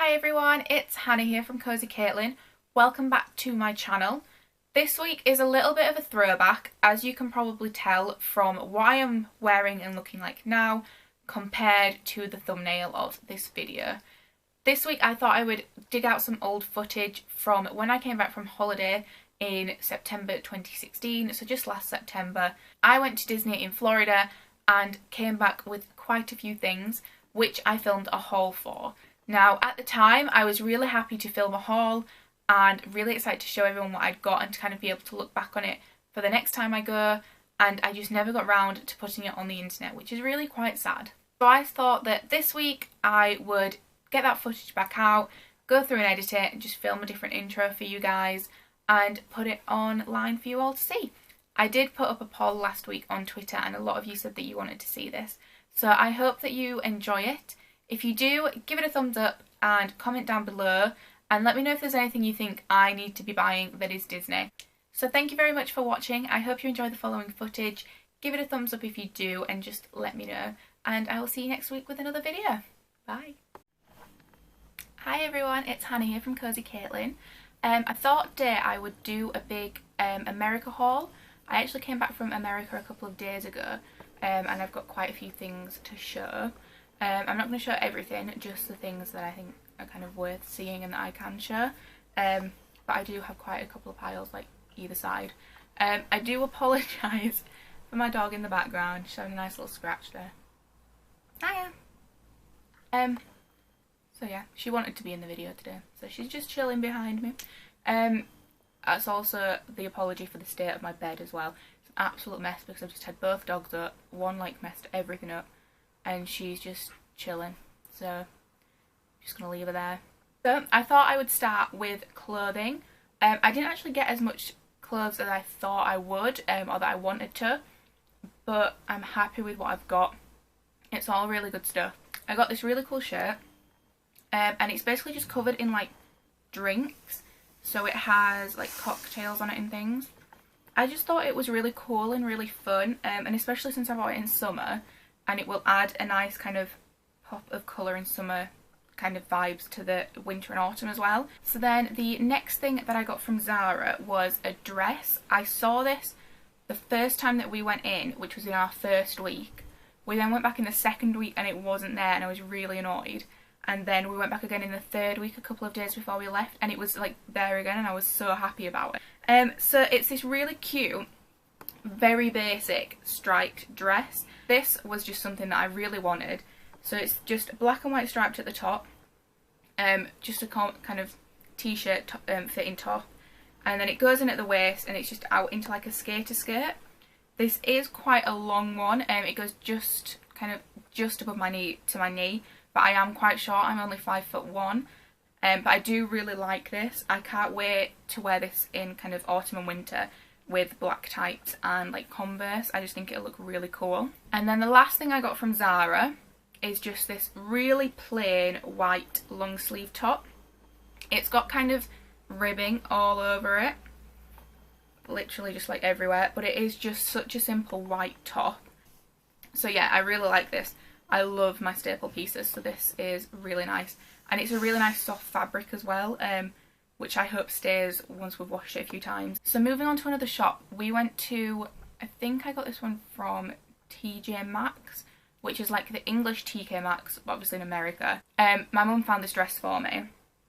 Hi everyone, it's Hannah here from CosyCaitlin. Welcome back to my channel. This week is a little bit of a throwback, as you can probably tell from what I am wearing and looking like now compared to the thumbnail of this video. This week I thought I would dig out some old footage from when I came back from holiday in September 2016, so just last September. I went to Disney in Florida and came back with quite a few things which I filmed a haul for. Now, at the time, I was really happy to film a haul and really excited to show everyone what I'd got and to kind of be able to look back on it for the next time I go, and I just never got round to putting it on the internet, which is really quite sad. So I thought that this week I would get that footage back out, go through and edit it, and just film a different intro for you guys and put it online for you all to see. I did put up a poll last week on Twitter and a lot of you said that you wanted to see this, so I hope that you enjoy it. If you do, give it a thumbs up and comment down below and let me know if there's anything you think I need to be buying that is Disney. So thank you very much for watching. I hope you enjoy the following footage. Give it a thumbs up if you do and just let me know. And I will see you next week with another video. Bye. Hi everyone, it's Hannah here from CosyCaitlin. I thought today I would do a big America haul. I actually came back from America a couple of days ago and I've got quite a few things to show. I'm not going to show everything, just the things that I think are kind of worth seeing and that I can show. But I do have quite a couple of piles, like either side. I do apologise for my dog in the background. She's having a nice little scratch there. Hiya! So yeah, she wanted to be in the video today, so she's just chilling behind me. That's also the apology for the state of my bed as well. It's an absolute mess because I've just had both dogs up. One like messed everything up, and she's just chilling, so I'm just gonna leave her there. So I thought I would start with clothing. I didn't actually get as much clothes as I thought I would, or that I wanted to, but I'm happy with what I've got. It's all really good stuff. I got this really cool shirt, and it's basically just covered in like drinks, so it has like cocktails on it and things. I just thought it was really cool and really fun, and especially since I bought it in summer, and it will add a nice kind of pop of colour and summer kind of vibes to the winter and autumn as well. So then the next thing that I got from Zara was a dress. I saw this the first time that we went in, which was in our first week. We then went back in the second week and it wasn't there, and I was really annoyed. And then we went back again in the third week a couple of days before we left, and it was like there again, and I was so happy about it. So it's this really cute, very basic striped dress. This was just something that I really wanted. So it's just black and white striped at the top, just a kind of t-shirt fitting top, and then it goes in at the waist and it's just out into like a skater skirt. This is quite a long one, it goes just kind of just above my knee to my knee, but I am quite short, I'm only 5'1", but I do really like this. I can't wait to wear this in kind of autumn and winter with black tights and like Converse. I just think it'll look really cool. And then the last thing I got from Zara is just this really plain white long sleeve top. It's got kind of ribbing all over it, literally just like everywhere, but it is just such a simple white top. So yeah, I really like this. I love my staple pieces, so this is really nice, and it's a really nice soft fabric as well, which I hope stays once we've washed it a few times. So moving on to another shop, we went to, I think I got this one from TJ Maxx, which is like the English TK Maxx, but obviously in America. My mum found this dress for me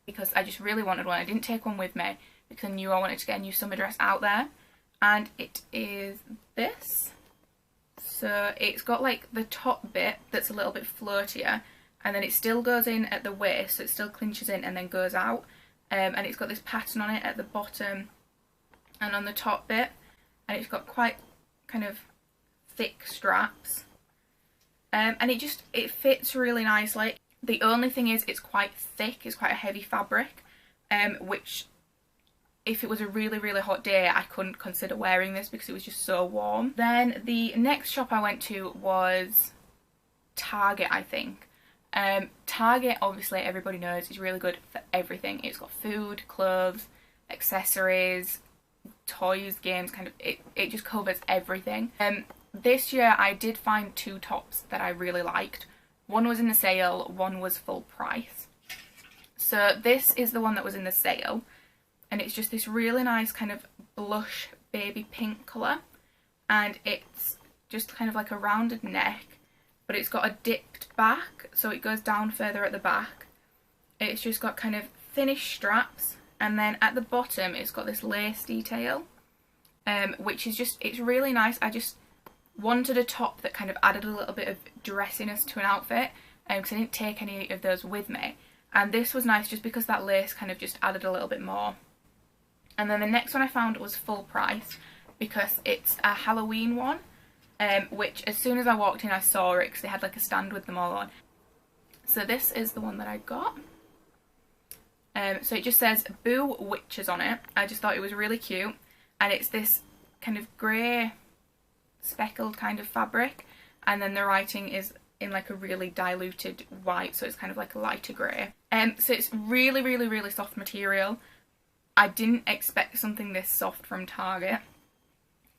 because I just really wanted one. I didn't take one with me because I knew I wanted to get a new summer dress out there, and it is this. So it's got like the top bit that's a little bit floatier, and then it still goes in at the waist, so it still clinches in and then goes out. And it's got this pattern on it at the bottom and on the top bit, and it's got quite kind of thick straps, and it fits really nicely. The only thing is it's quite thick, it's quite a heavy fabric, which if it was a really hot day I couldn't consider wearing this because it was just so warm. Then the next shop I went to was Target, I think. Target, obviously everybody knows, is really good for everything. It's got food, clothes, accessories, toys, games, kind of, it just covers everything. This year I did find two tops that I really liked. One was in the sale, one was full price. So So this is the one that was in the sale, and it's just this really nice kind of blush baby pink colour, and it's just kind of like a rounded neck, but it's got a dipped back, so it goes down further at the back. It's just got kind of thinnish straps, and then at the bottom it's got this lace detail, which is just, it's really nice. I just wanted a top that kind of added a little bit of dressiness to an outfit, because I didn't take any of those with me, and this was nice just because that lace kind of just added a little bit more. And then the next one I found was full price because it's a Halloween one, which as soon as I walked in I saw it because they had like a stand with them all on. So this is the one that I got. So it just says Boo Witches on it. I just thought it was really cute, and it's this kind of grey speckled kind of fabric, and then the writing is in like a really diluted white, so it's kind of like a lighter grey. So it's really, really, really soft material. I didn't expect something this soft from Target.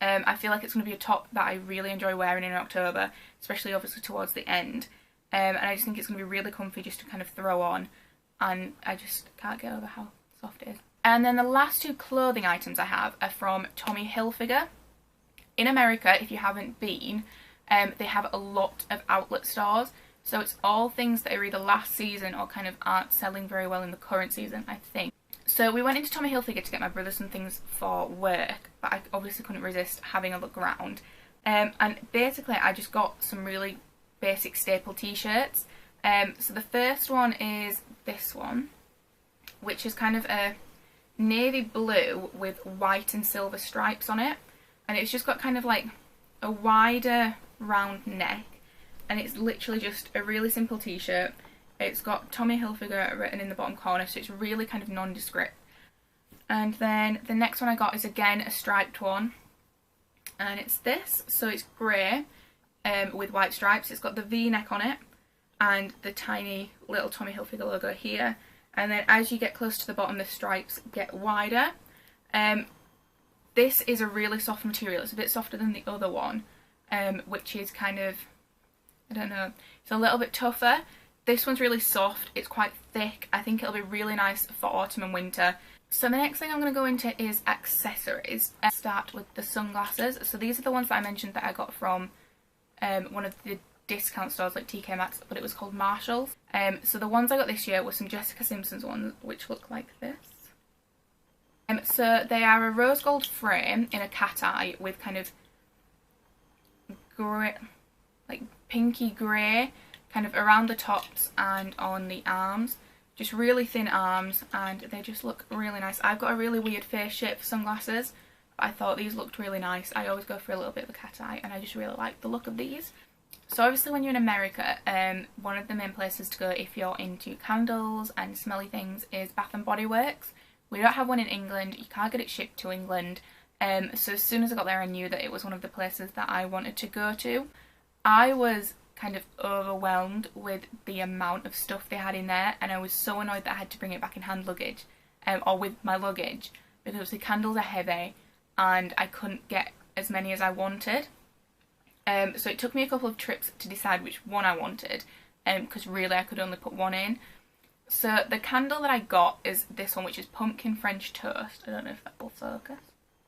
I feel like it's going to be a top that I really enjoy wearing in October, especially obviously towards the end. And I just think it's going to be really comfy just to kind of throw on, and I just can't get over how soft it is. And then the last two clothing items I have are from Tommy Hilfiger. In America, if you haven't been, they have a lot of outlet stores, so it's all things that are either last season or kind of aren't selling very well in the current season, I think. So we went into Tommy Hilfiger to get my brother some things for work, but I obviously couldn't resist having a look around. And basically I just got some really basic staple t-shirts. So the first one is this one, which is kind of a navy blue with white and silver stripes on it. And it's just got kind of like a wider round neck, and it's literally just a really simple t-shirt. It's got Tommy Hilfiger written in the bottom corner, so it's really kind of nondescript. And then the next one I got is again a striped one, and it's this. So it's grey with white stripes. It's got the V-neck on it and the tiny little Tommy Hilfiger logo here. And then as you get close to the bottom, the stripes get wider. This is a really soft material. It's a bit softer than the other one, which is kind of, I don't know, it's a little bit tougher. This one's really soft, it's quite thick. I think it'll be really nice for autumn and winter. So the next thing I'm going to go into is accessories. I'll start with the sunglasses. So these are the ones that I mentioned that I got from one of the discount stores like TK Maxx, but it was called Marshall's. So the ones I got this year were some Jessica Simpson's ones, which look like this. So they are a rose gold frame in a cat eye with kind of grey, like pinky grey, kind of around the tops and on the arms. Just really thin arms, and they just look really nice. I've got a really weird face shape for sunglasses, but I thought these looked really nice. I always go for a little bit of a cat eye, and I just really like the look of these. So obviously when you're in America, one of the main places to go if you're into candles and smelly things is Bath and Body Works. We don't have one in England, you can't get it shipped to England. So as soon as I got there I knew that it was one of the places that I wanted to go to. I was kind of overwhelmed with the amount of stuff they had in there, and I was so annoyed that I had to bring it back in hand luggage, or with my luggage, because the candles are heavy and I couldn't get as many as I wanted. So it took me a couple of trips to decide which one I wanted, because really I could only put one in. So the candle that I got is this one, which is Pumpkin French Toast. I don't know if that will focus.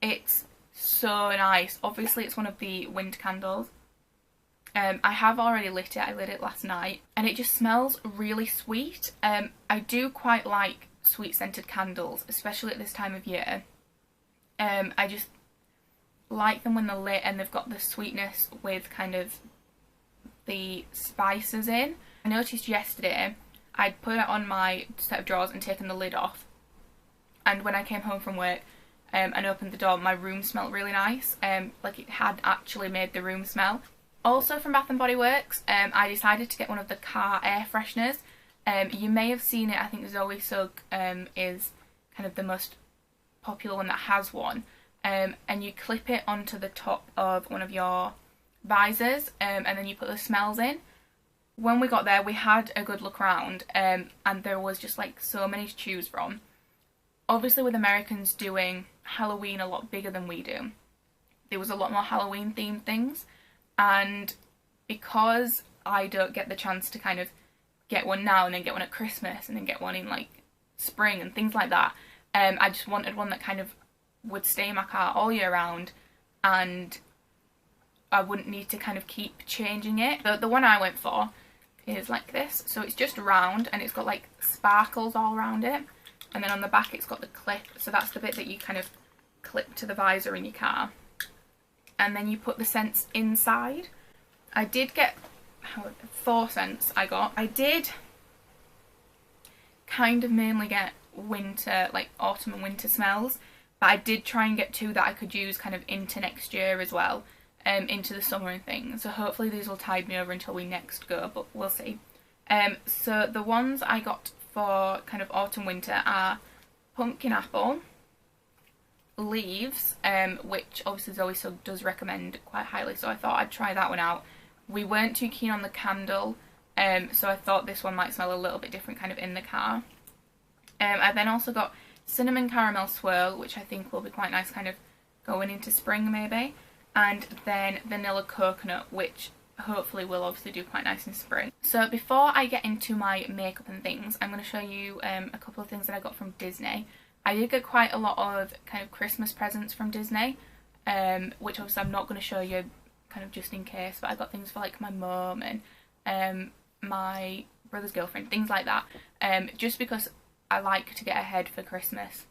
It's so nice. Obviously it's one of the winter candles. I have already lit it. I lit it last night, and it just smells really sweet. I do quite like sweet scented candles, especially at this time of year. I just like them when they're lit and they've got the sweetness with kind of the spices in. I noticed yesterday I'd put it on my set of drawers and taken the lid off, and when I came home from work and opened the door, my room smelled really nice, like it had actually made the room smell. Also from Bath and Body Works, I decided to get one of the car air fresheners. You may have seen it. I think Zoe Sugg is kind of the most popular one that has one. And you clip it onto the top of one of your visors, and then you put the smells in. When we got there, we had a good look around, and there was just like so many to choose from. Obviously with Americans doing Halloween a lot bigger than we do, there was a lot more Halloween themed things. And because I don't get the chance to kind of get one now and then get one at Christmas and then get one in like spring and things like that. I just wanted one that kind of would stay in my car all year round, and I wouldn't need to kind of keep changing it. The one I went for is like this, so it's just round and it's got like sparkles all around it, and then on the back it's got the clip, so that's the bit that you kind of clip to the visor in your car, and then you put the scents inside. I did get 4 scents I did kind of mainly get winter, like autumn and winter smells, but I did try and get 2 that I could use kind of into next year as well, into the summer and things. So hopefully these will tide me over until we next go, but we'll see. So the ones I got for kind of autumn winter are pumpkin apple, leaves, which obviously Zoe does recommend quite highly, so I thought I'd try that one out. We weren't too keen on the candle, so I thought this one might smell a little bit different kind of in the car. I then also got cinnamon caramel swirl, which I think will be quite nice kind of going into spring maybe, and then vanilla coconut, which hopefully will obviously do quite nice in spring. So before I get into my makeup and things, I'm going to show you a couple of things that I got from Disney. I did get quite a lot of kind of Christmas presents from Disney, which obviously I'm not going to show you kind of just in case, but I got things for like my mum and my brother's girlfriend, things like that, just because I like to get ahead for Christmas,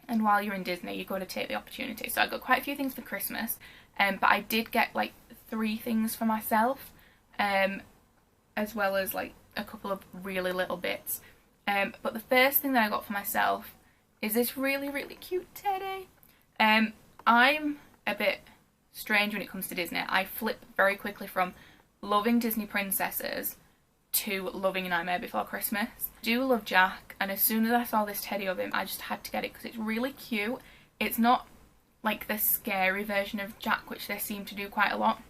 and while you're in Disney you've got to take the opportunity. So I got quite a few things for Christmas, but I did get like 3 things for myself, as well as like a couple of really little bits. But the first thing that I got for myself is this really cute teddy. I'm a bit strange when it comes to Disney. I flip very quickly from loving Disney princesses to loving Nightmare Before Christmas. I do love Jack, and as soon as I saw this teddy of him I just had to get it because it's really cute. It's not like the scary version of Jack, which they seem to do quite a lot,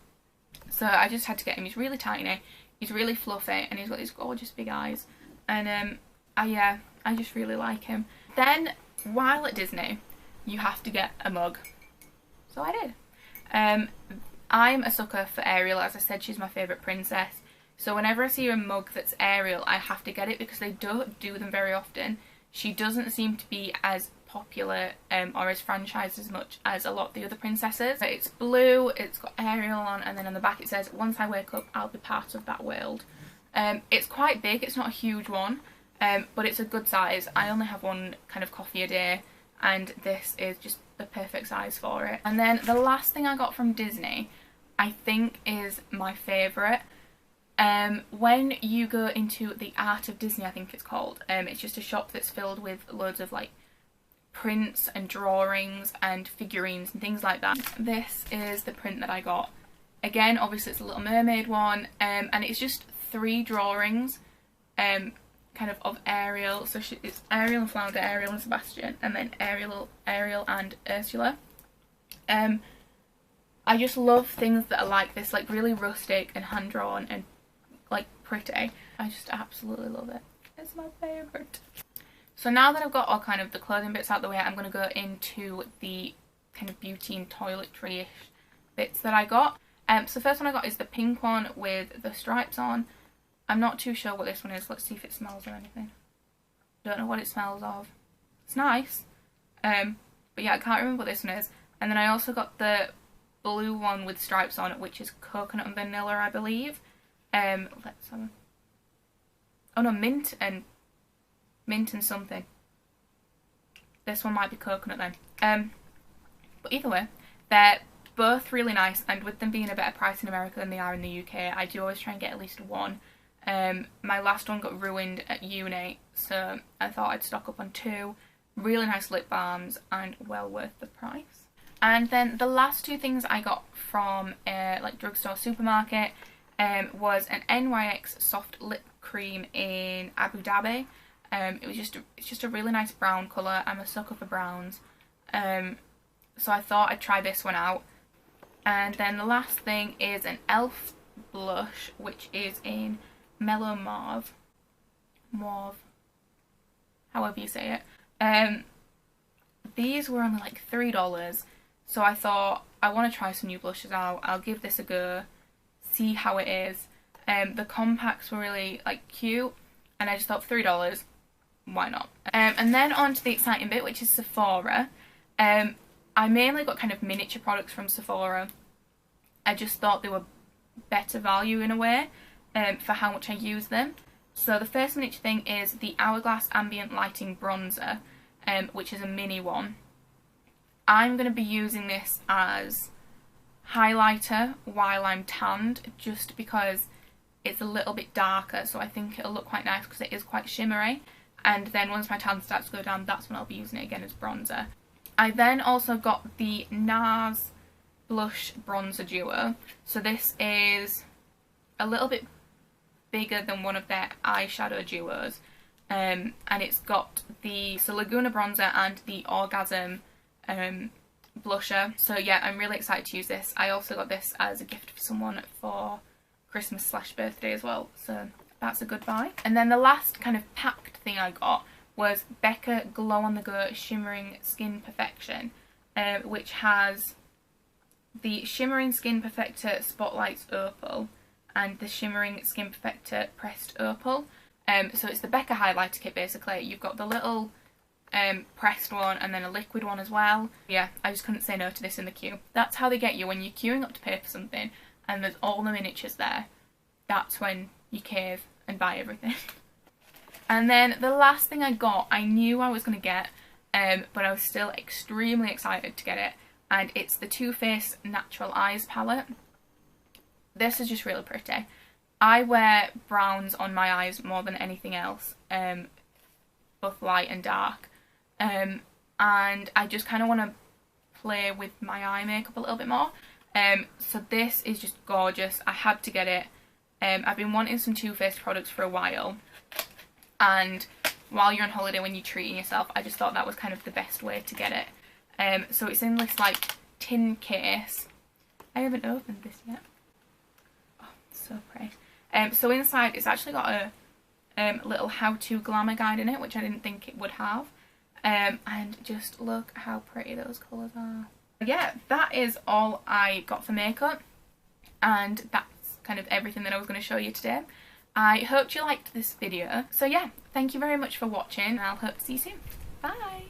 so I just had to get him. He's really tiny, he's really fluffy, and he's got these gorgeous big eyes, and I just really like him. Then while at Disney you have to get a mug, so I did. I'm a sucker for Ariel. As I said, she's my favourite princess, so whenever I see a mug that's Ariel I have to get it because they don't do them very often. She doesn't seem to be as popular or as franchised as much as a lot of the other princesses. It's blue, it's got Ariel on, and then on the back it says, "Once I wake up I'll be part of that world." It's quite big, it's not a huge one, but it's a good size. I only have one kind of coffee a day, and this is just the perfect size for it. And then the last thing I got from Disney I think is my favourite. When you go into the Art of Disney, I think it's called, it's just a shop that's filled with loads of like prints and drawings and figurines and things like that. This is the print that I got. Again, obviously it's a Little Mermaid one, and it's just 3 drawings kind of Ariel. So it's Ariel and Flounder, Ariel and Sebastian, and then Ariel and Ursula. I just love things that are like this, like really rustic and hand-drawn and like pretty. I just absolutely love it. It's my favourite. So now that I've got all kind of the clothing bits out of the way, I'm going to go into the kind of beauty and toiletry-ish bits that I got. So the first one I got is the pink one with the stripes on. I'm not too sure what this one is. Let's see if it smells or anything. Don't know what it smells of. It's nice. But yeah, I can't remember what this one is. And then I also got the blue one with stripes on it, which is coconut and vanilla, I believe. Let's have a... Oh no, mint and something. This one might be coconut then. But either way, they're both really nice, and with them being a better price in America than they are in the UK, I do always try and get at least one. My last one got ruined at uni, so I thought I'd stock up on 2. Really nice lip balms and well worth the price. And then the last 2 things I got from like drugstore supermarket was an NYX soft lip cream in Abu Dhabi. It's just a really nice brown colour. I'm a sucker for browns, so I thought I'd try this one out. And then the last thing is an ELF blush, which is in Mellow Mauve, however you say it. These were only like $3, so I thought I want to try some new blushes out. I'll give this a go, see how it is. The compacts were really like cute, and I just thought $3, why not? And then on to the exciting bit, which is Sephora. I mainly got kind of miniature products from Sephora. I just thought they were better value in a way for how much I use them. So the first miniature thing is the Hourglass Ambient Lighting Bronzer, which is a mini one. I'm going to be using this as highlighter while I'm tanned, just because it's a little bit darker, so I think it'll look quite nice because it is quite shimmery. And then once my tan starts to go down, that's when I'll be using it again as bronzer. I then also got the NARS Blush Bronzer Duo. So this is a little bit bigger than one of their eyeshadow duos. And it's got the Laguna Bronzer and the Orgasm blusher. So yeah, I'm really excited to use this. I also got this as a gift for someone for Christmas / birthday as well, so that's a good buy. And then the last kind of packed thing I got was Becca Glow on the Go Shimmering Skin Perfection, which has the Shimmering Skin Perfector Spotlights Opal and the Shimmering Skin Perfector Pressed Opal. So it's the Becca highlighter kit basically. You've got the little pressed one and then a liquid one as well. Yeah, I just couldn't say no to this in the queue. That's how they get you when you're queuing up to pay for something and there's all the miniatures there. That's when you cave and buy everything. And then the last thing I got, I knew I was going to get, but I was still extremely excited to get it, and it's the Too Faced Natural Eyes palette. This is just really pretty. I wear browns on my eyes more than anything else, both light and dark, and I just kind of want to play with my eye makeup a little bit more. So this is just gorgeous. I had to get it. I've been wanting some Too Faced products for a while, and while you're on holiday when you're treating yourself, I just thought that was kind of the best way to get it. So it's in this like tin case. I haven't opened this yet. Oh, it's so pretty. So inside it's actually got a little how-to glamour guide in it, which I didn't think it would have. And just look how pretty those colours are. Yeah, that is all I got for makeup, and that's kind of everything that I was going to show you today. I hope you liked this video. So yeah, thank you very much for watching, and I'll hope to see you soon. Bye!